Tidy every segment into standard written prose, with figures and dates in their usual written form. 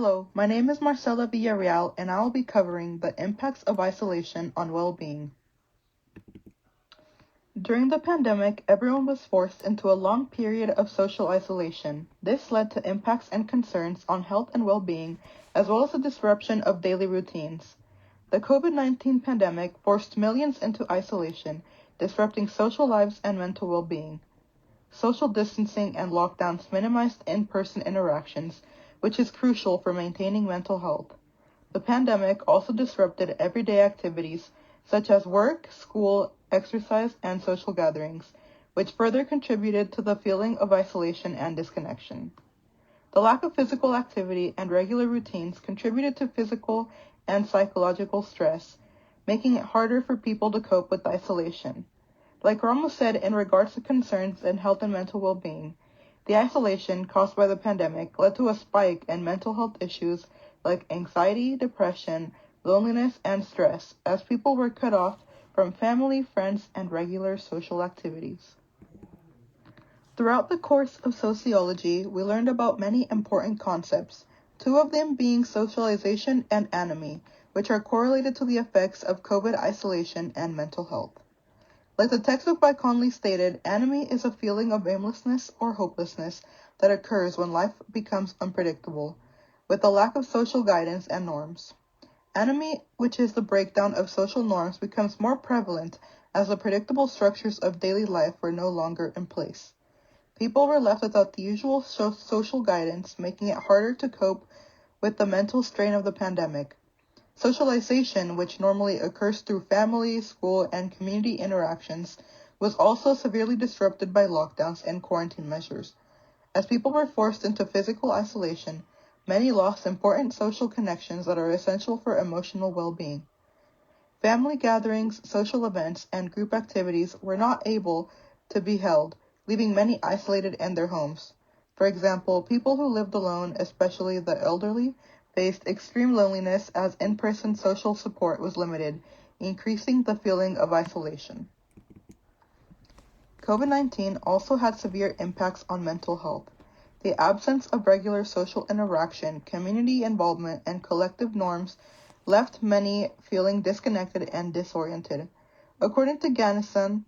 Hello, my name is Marcela Villarreal, and I will be covering the impacts of isolation on well-being. During the pandemic, everyone was forced into a long period of social isolation. This led to impacts and concerns on health and well-being, as well as the disruption of daily routines. The COVID-19 pandemic forced millions into isolation, disrupting social lives and mental well-being. Social distancing and lockdowns minimized in-person interactions, which is crucial for maintaining mental health. The pandemic also disrupted everyday activities such as work, school, exercise, and social gatherings, which further contributed to the feeling of isolation and disconnection. The lack of physical activity and regular routines contributed to physical and psychological stress, making it harder for people to cope with isolation. Like Ramos said in regards to concerns in health and mental well-being, the isolation caused by the pandemic led to a spike in mental health issues like anxiety, depression, loneliness, and stress, as people were cut off from family, friends, and regular social activities. Throughout the course of sociology, we learned about many important concepts, two of them being socialization and anomie, which are correlated to the effects of COVID isolation and mental health. Like the textbook by Conley stated, anomie is a feeling of aimlessness or hopelessness that occurs when life becomes unpredictable, with a lack of social guidance and norms. Anomie, which is the breakdown of social norms, becomes more prevalent as the predictable structures of daily life were no longer in place. People were left without the usual social guidance, making it harder to cope with the mental strain of the pandemic. Socialization, which normally occurs through family, school, and community interactions, was also severely disrupted by lockdowns and quarantine measures. As people were forced into physical isolation, many lost important social connections that are essential for emotional well-being. Family gatherings, social events, and group activities were not able to be held, leaving many isolated in their homes. For example, people who lived alone, especially the elderly, faced extreme loneliness as in-person social support was limited, increasing the feeling of isolation. COVID-19 also had severe impacts on mental health. The absence of regular social interaction, community involvement, and collective norms left many feeling disconnected and disoriented. According to Ganison,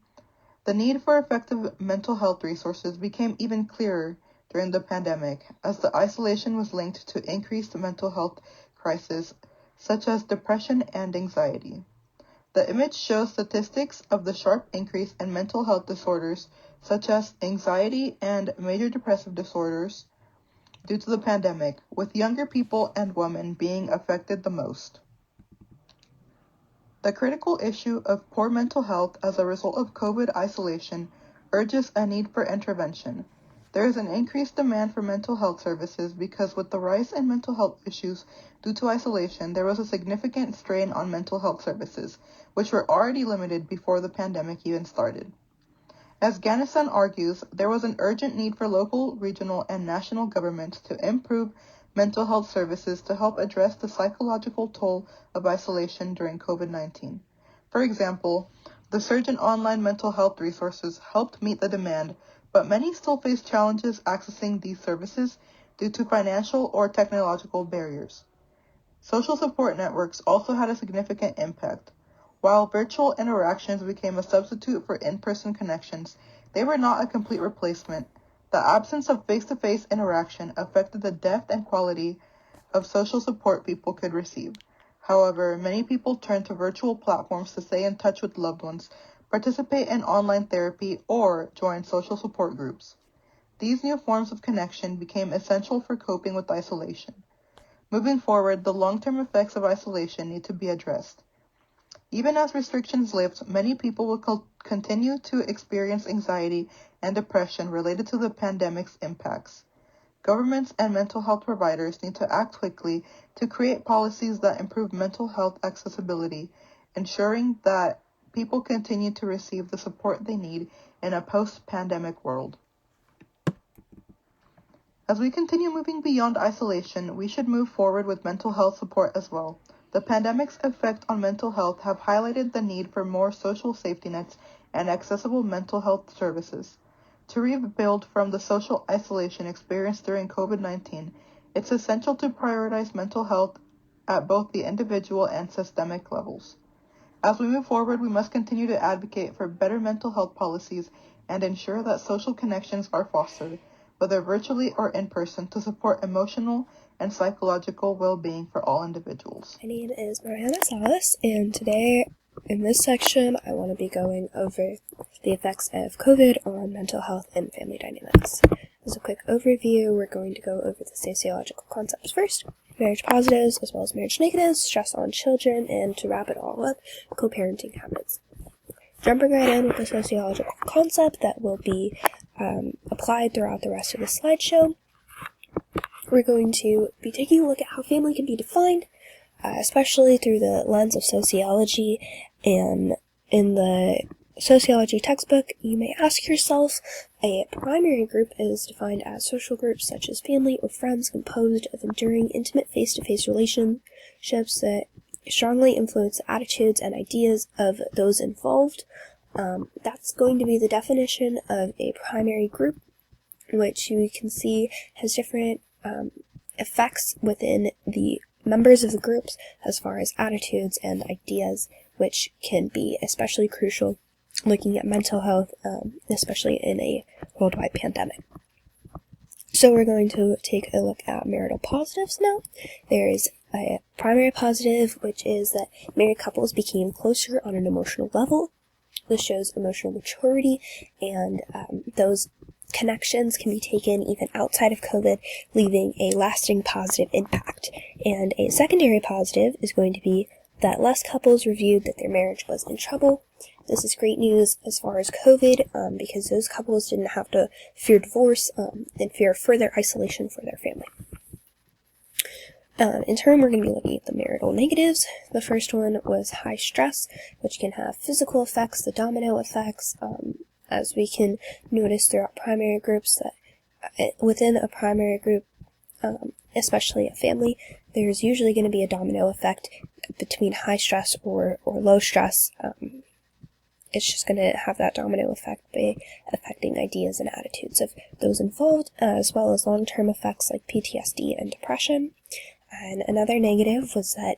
the need for effective mental health resources became even clearer during the pandemic, as the isolation was linked to increased mental health crises such as depression and anxiety. The image shows statistics of the sharp increase in mental health disorders such as anxiety and major depressive disorders due to the pandemic, with younger people and women being affected the most. The critical issue of poor mental health as a result of COVID isolation urges a need for intervention. There is an increased demand for mental health services because with the rise in mental health issues due to isolation, there was a significant strain on mental health services, which were already limited before the pandemic even started. As Ganison argues, there was an urgent need for local, regional, and national governments to improve mental health services to help address the psychological toll of isolation during COVID-19. For example, the surge in online mental health resources helped meet the demand, but many still face challenges accessing these services due to financial or technological barriers. Social support networks also had a significant impact. While virtual interactions became a substitute for in-person connections, they were not a complete replacement. The absence of face-to-face interaction affected the depth and quality of social support people could receive. However, many people turned to virtual platforms to stay in touch with loved ones, participate in online therapy, or join social support groups. These new forms of connection became essential for coping with isolation. Moving forward, the long-term effects of isolation need to be addressed. Even as restrictions lift, many people will continue to experience anxiety and depression related to the pandemic's impacts. Governments and mental health providers need to act quickly to create policies that improve mental health accessibility, ensuring that people continue to receive the support they need in a post-pandemic world. As we continue moving beyond isolation, we should move forward with mental health support as well. The pandemic's effect on mental health have highlighted the need for more social safety nets and accessible mental health services. To rebuild from the social isolation experienced during COVID-19, It's essential to prioritize mental health at both the individual and systemic levels. As we move forward, we must continue to advocate for better mental health policies and ensure that social connections are fostered, whether virtually or in person, to support emotional and psychological well-being for all individuals. My name is Mariana Salas, and today in this section I want to be going over the effects of COVID on mental health and family dynamics. As a quick overview, we're going to go over the sociological concepts first, marriage positives as well as marriage negatives, stress on children, and to wrap it all up, co-parenting habits. Jumping right in with the sociological concept that will be applied throughout the rest of the slideshow, we're going to be taking a look at how family can be defined, especially through the lens of sociology. And in the sociology textbook, you may ask yourself, a primary group is defined as social groups such as family or friends composed of enduring intimate face-to-face relationships that strongly influence the attitudes and ideas of those involved. That's going to be the definition of a primary group, which you can see has different effects within the members of the groups as far as attitudes and ideas, which can be especially crucial looking at mental health, especially in a worldwide pandemic. So we're going to take a look at marital positives now. There is a primary positive, which is that married couples became closer on an emotional level. This shows emotional maturity, and those connections can be taken even outside of COVID, leaving a lasting positive impact. And a secondary positive is going to be that less couples reviewed that their marriage was in trouble. This is great news as far as COVID, because those couples didn't have to fear divorce and fear further isolation for their family. In turn, we're going to be looking at the marital negatives. The first one was high stress, which can have physical effects, the domino effects, as we can notice throughout primary groups, that within a primary group, especially a family, there's usually going to be a domino effect between high stress or low stress. It's just going to have that domino effect by affecting ideas and attitudes of those involved, as well as long-term effects like PTSD and depression. And another negative was that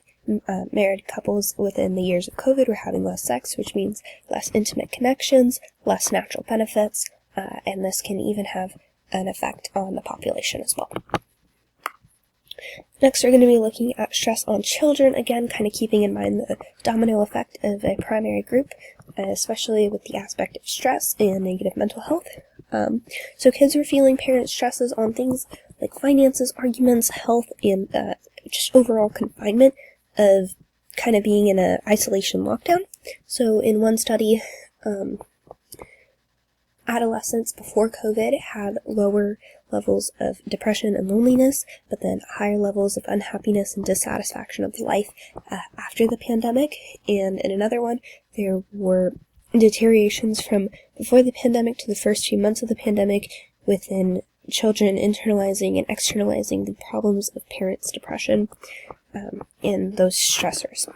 married couples within the years of COVID were having less sex, which means less intimate connections, less natural benefits, and this can even have an effect on the population as well. Next, we're going to be looking at stress on children, again, kind of keeping in mind the domino effect of a primary group, especially with the aspect of stress and negative mental health. So kids were feeling parent stresses on things like finances, arguments, health, and just overall confinement of kind of being in an isolation lockdown. So in one study, adolescents before COVID had lower levels of depression and loneliness, but then higher levels of unhappiness and dissatisfaction of life after the pandemic. And in another one, there were deteriorations from before the pandemic to the first few months of the pandemic within children internalizing and externalizing the problems of parents' depression and those stressors.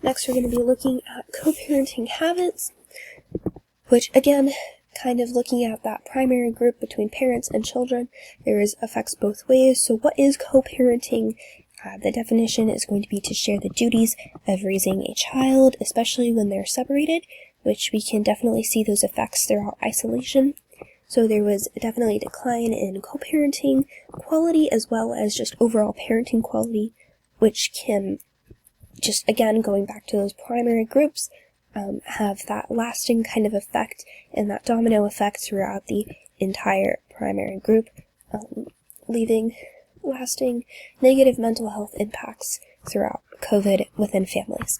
Next, we're going to be looking at co-parenting habits, which again, kind of looking at that primary group between parents and children, there is effects both ways. So what is co-parenting? The definition is going to be to share the duties of raising a child, especially when they're separated, which we can definitely see those effects throughout isolation. So there was definitely a decline in co-parenting quality as well as just overall parenting quality, which can just, again, going back to those primary groups, have that lasting kind of effect and that domino effect throughout the entire primary group, leaving lasting negative mental health impacts throughout COVID within families.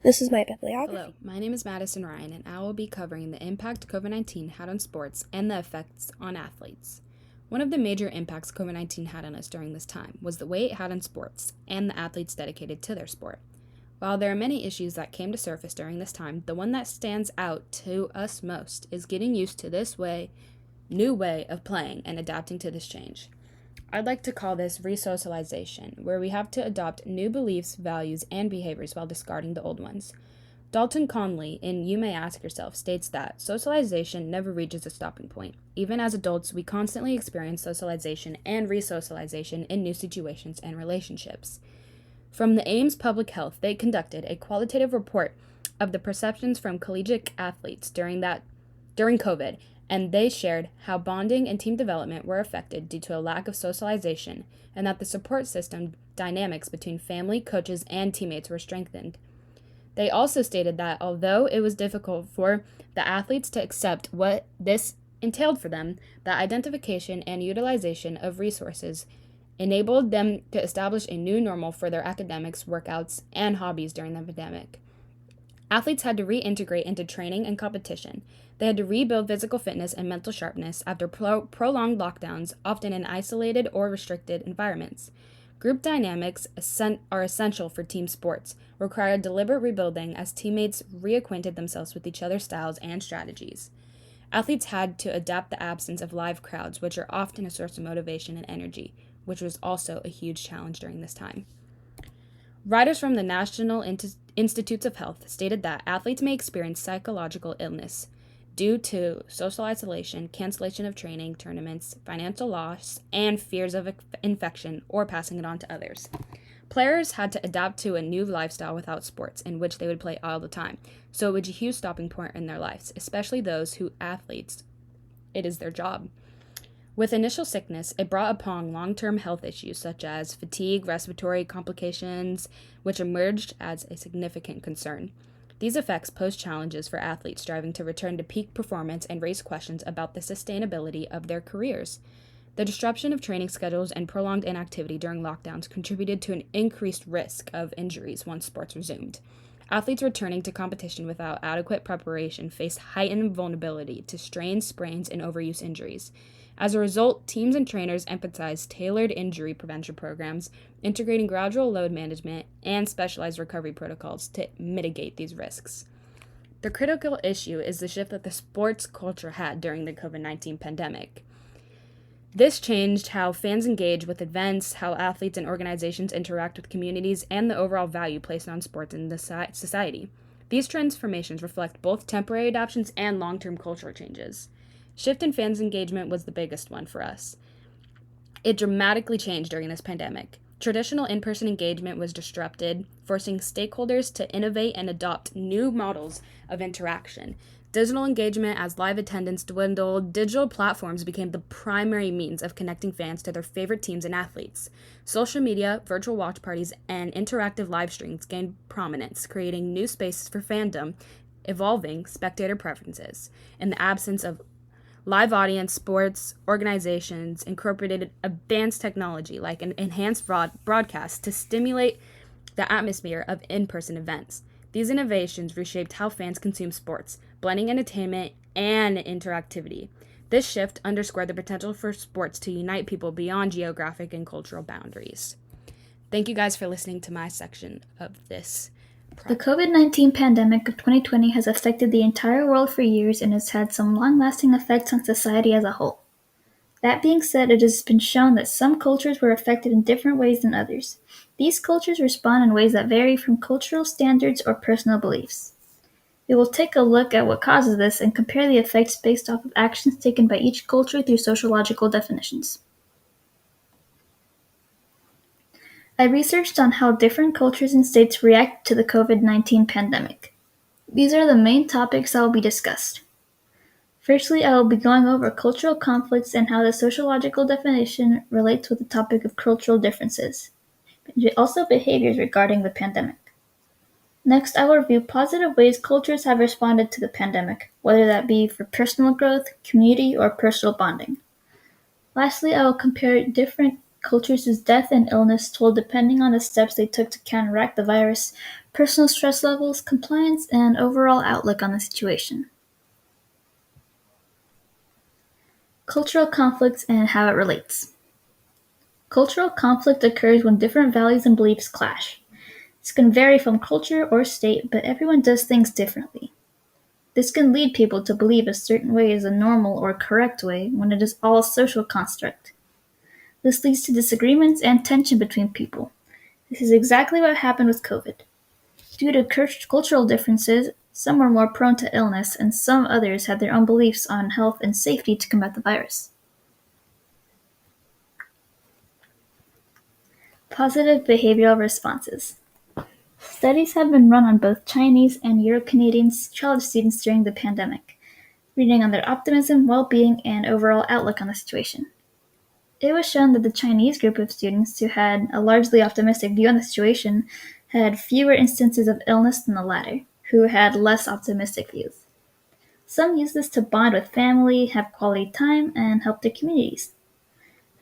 This is my bibliography. Hello, my name is Madison Ryan, and I will be covering the impact COVID-19 had on sports and the effects on athletes. One of the major impacts COVID-19 had on us during this time was the way it had on sports and the athletes dedicated to their sport. While there are many issues that came to surface during this time, the one that stands out to us most is getting used to this new way of playing and adapting to this change. I'd like to call this resocialization, where we have to adopt new beliefs, values, and behaviors while discarding the old ones. Dalton Conley, in You May Ask Yourself, states that socialization never reaches a stopping point. Even as adults, we constantly experience socialization and resocialization in new situations and relationships. From the Ames Public Health, they conducted a qualitative report of the perceptions from collegiate athletes during COVID, and they shared how bonding and team development were affected due to a lack of socialization, and that the support system dynamics between family, coaches, and teammates were strengthened. They also stated that although it was difficult for the athletes to accept what this entailed for them, the identification and utilization of resources enabled them to establish a new normal for their academics, workouts, and hobbies during the pandemic. Athletes had to reintegrate into training and competition. They had to rebuild physical fitness and mental sharpness after prolonged lockdowns, often in isolated or restricted environments. Group dynamics are essential for team sports, require deliberate rebuilding as teammates reacquainted themselves with each other's styles and strategies. Athletes had to adapt the absence of live crowds, which are often a source of motivation and energy, which was also a huge challenge during this time. Writers from the National Institutes of Health stated that athletes may experience psychological illness due to social isolation, cancellation of training, tournaments, financial loss, and fears of infection or passing it on to others. Players had to adapt to a new lifestyle without sports, in which they would play all the time, so it was a huge stopping point in their lives, especially those who athletes, it is their job. With initial sickness, it brought upon long-term health issues such as fatigue, respiratory complications, which emerged as a significant concern. These effects pose challenges for athletes striving to return to peak performance and raise questions about the sustainability of their careers. The disruption of training schedules and prolonged inactivity during lockdowns contributed to an increased risk of injuries once sports resumed. Athletes returning to competition without adequate preparation face heightened vulnerability to strains, sprains, and overuse injuries. As a result, teams and trainers emphasize tailored injury prevention programs, integrating gradual load management and specialized recovery protocols to mitigate these risks. The critical issue is the shift that the sports culture had during the COVID-19 pandemic. This changed how fans engage with events, how athletes and organizations interact with communities, and the overall value placed on sports in the society. These transformations reflect both temporary adaptations and long-term cultural changes. Shift in fans' engagement was the biggest one for us. It dramatically changed during this pandemic. Traditional in-person engagement was disrupted, forcing stakeholders to innovate and adopt new models of interaction. Digital engagement, as live attendance dwindled, digital platforms became the primary means of connecting fans to their favorite teams and athletes. Social media, virtual watch parties, and interactive live streams gained prominence, creating new spaces for fandom, evolving spectator preferences. In the absence of live audience, sports organizations incorporated advanced technology like an enhanced broadcast to stimulate the atmosphere of in-person events. These innovations reshaped how fans consume sports, blending entertainment and interactivity. This shift underscored the potential for sports to unite people beyond geographic and cultural boundaries. Thank you guys for listening to my section of this. The COVID-19 pandemic of 2020 has affected the entire world for years and has had some long-lasting effects on society as a whole. That being said, it has been shown that some cultures were affected in different ways than others. These cultures respond in ways that vary from cultural standards or personal beliefs. We will take a look at what causes this and compare the effects based off of actions taken by each culture through sociological definitions. I researched on how different cultures and states react to the COVID-19 pandemic. These are the main topics that will be discussed. Firstly, I will be going over cultural conflicts and how the sociological definition relates with the topic of cultural differences, and also behaviors regarding the pandemic. Next, I will review positive ways cultures have responded to the pandemic, whether that be for personal growth, community, or personal bonding. Lastly, I will compare different cultures' death and illness toll depending on the steps they took to counteract the virus, personal stress levels, compliance, and overall outlook on the situation. Cultural conflicts and how it relates. Cultural conflict occurs when different values and beliefs clash. This can vary from culture or state, but everyone does things differently. This can lead people to believe a certain way is a normal or correct way when it is all a social construct. This leads to disagreements and tension between people. This is exactly what happened with COVID. Due to cultural differences, some were more prone to illness, and some others had their own beliefs on health and safety to combat the virus. Positive behavioral responses. Studies have been run on both Chinese and Euro-Canadian college students during the pandemic, reading on their optimism, well-being, and overall outlook on the situation. It was shown that the Chinese group of students who had a largely optimistic view on the situation had fewer instances of illness than the latter, who had less optimistic views. Some used this to bond with family, have quality time, and help their communities.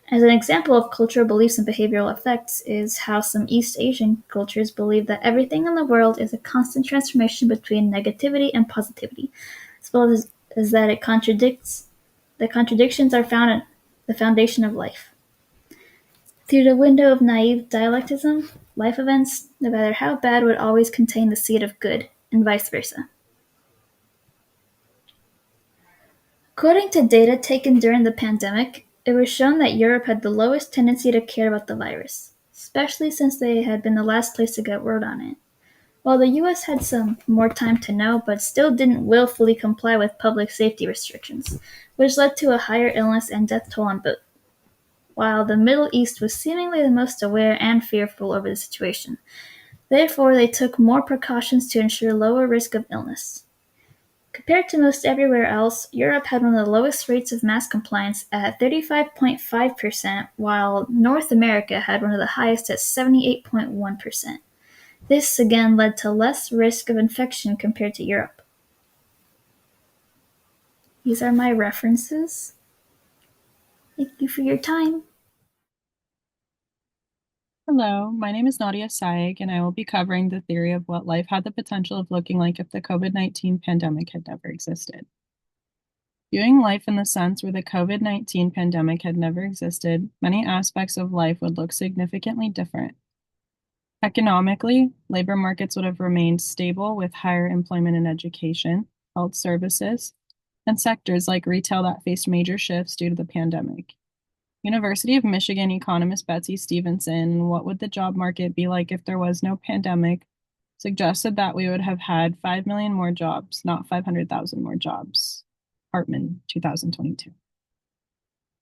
As an example of cultural beliefs and behavioral effects is how some East Asian cultures believe that everything in the world is a constant transformation between negativity and positivity, as well as that the contradictions are found in the foundation of life. Through the window of naive dialecticism, life events, no matter how bad, would always contain the seed of good, and vice versa. According to data taken during the pandemic, it was shown that Europe had the lowest tendency to care about the virus, especially since they had been the last place to get word on it, while the US had some more time to know but still didn't willfully comply with public safety restrictions, which led to a higher illness and death toll on both, while the Middle East was seemingly the most aware and fearful over the situation. Therefore, they took more precautions to ensure lower risk of illness. Compared to most everywhere else, Europe had one of the lowest rates of mask compliance at 35.5%, while North America had one of the highest at 78.1%. This again led to less risk of infection compared to Europe. These are my references. Thank you for your time. Hello, my name is Nadia Sayegh, and I will be covering the theory of what life had the potential of looking like if the COVID-19 pandemic had never existed. Viewing life in the sense where the COVID-19 pandemic had never existed, many aspects of life would look significantly different. Economically, labor markets would have remained stable with higher employment in education, health services, and sectors like retail that faced major shifts due to the pandemic. University of Michigan economist Betsy Stevenson, "What would the job market be like if there was no pandemic?" suggested that we would have had 5 million more jobs, not 500,000 more jobs. Hartman, 2022.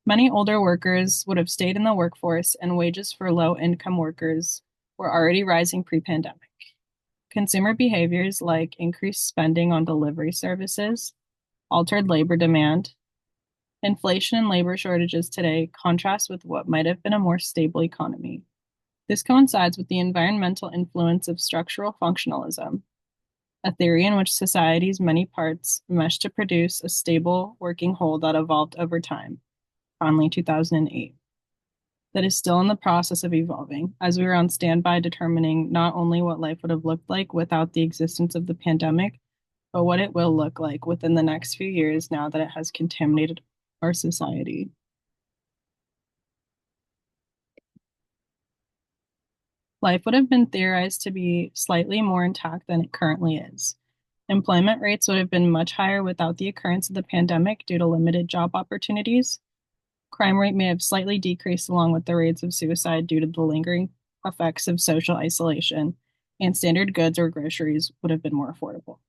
Many older workers would have stayed in the workforce, and wages for low-income workers were already rising pre-pandemic. Consumer behaviors like increased spending on delivery services, altered labor demand, inflation and labor shortages today contrast with what might have been a more stable economy. This coincides with the environmental influence of structural functionalism, a theory in which society's many parts mesh to produce a stable working whole that evolved over time, Conley 2008, that is still in the process of evolving, as we are on standby determining not only what life would have looked like without the existence of the pandemic, but what it will look like within the next few years now that it has contaminated our society. Life would have been theorized to be slightly more intact than it currently is. Employment rates would have been much higher without the occurrence of the pandemic due to limited job opportunities. Crime rate may have slightly decreased along with the rates of suicide due to the lingering effects of social isolation, and standard goods or groceries would have been more affordable.